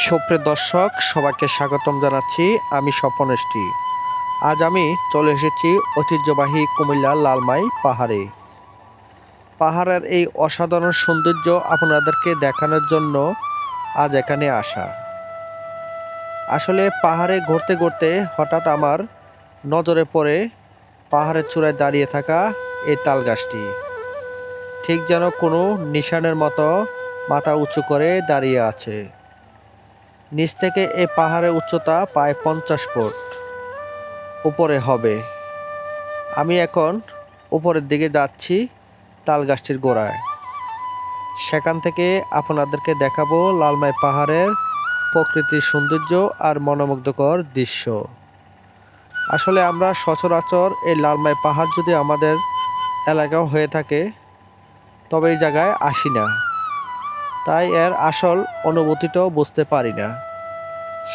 সুপ্রিয় দর্শক, সবাইকে স্বাগতম জানাচ্ছি। আমি স্বপন এসটি। আজ আমি চলে এসেছি ঐতিহ্যবাহী কুমিল্লা লালমাই পাহাড়ে। পাহাড়ের এই অসাধারণ সৌন্দর্য আপনাদেরকে দেখানোর জন্য আজ এখানে আসা। আসলে পাহাড়ে ঘুরতে ঘুরতে হঠাৎ আমার নজরে পড়ে পাহাড়ের চূড়ায় দাঁড়িয়ে থাকা এই তাল গাছটি। ঠিক যেন কোনো নিশানের মতো মাথা উঁচু করে দাঁড়িয়ে আছে। নিচ থেকে এই পাহাড়ের উচ্চতা প্রায় 50 ফুট উপরে হবে। আমি এখন উপরের দিকে যাচ্ছি তাল গাছটির গোড়ায়। সেখান থেকে আপনাদেরকে দেখাবো লালমাই পাহাড়ের প্রকৃতির সৌন্দর্য আর মনোমুগ্ধকর দৃশ্য। আসলে আমরা সচরাচর এই লালমাই পাহাড় যদি আমাদের এলাকাও হয়ে থাকে, তবে এই জায়গায় আসি না, তাই এর আসল অনুভূতিটাও বুঝতে পারি না।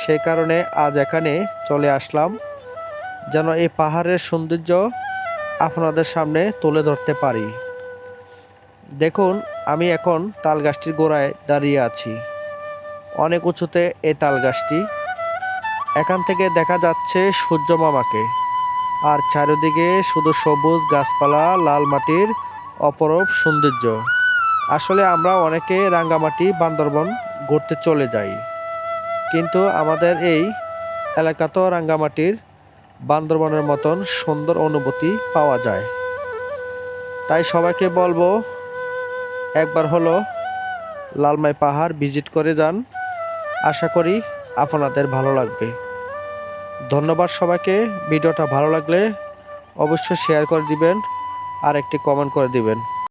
সে কারণে আজ এখানে চলে আসলাম, যেন এই পাহাড়ের সৌন্দর্য আপনাদের সামনে তুলে ধরতে পারি। দেখুন, আমি এখন তাল গাছটির গোড়ায় দাঁড়িয়ে আছি। অনেক উঁচুতে এই তাল গাছটি। এখান থেকে দেখা যাচ্ছে সূর্য মামাকে, আর চারিদিকে শুধু সবুজ গাছপালা, লাল মাটির অপরূপ সৌন্দর্য। আসলে আমরা অনেকে রাঙ্গামাটি, বান্দরবন ঘুরতে চলে যাই, কিন্তু আমাদের এই এলাকাতেও রাঙ্গামাটির, বান্দরবনের মতন সুন্দর অনুভূতি পাওয়া যায়। তাই সবাইকে বলবো, একবার হলো লালমাই পাহাড় ভিজিট করে যান। আশা করি আপনাদের ভালো লাগবে। ধন্যবাদ সবাইকে। ভিডিওটা ভালো লাগলে অবশ্যই শেয়ার করে দিবেন আর একটি কমেন্ট করে দিবেন।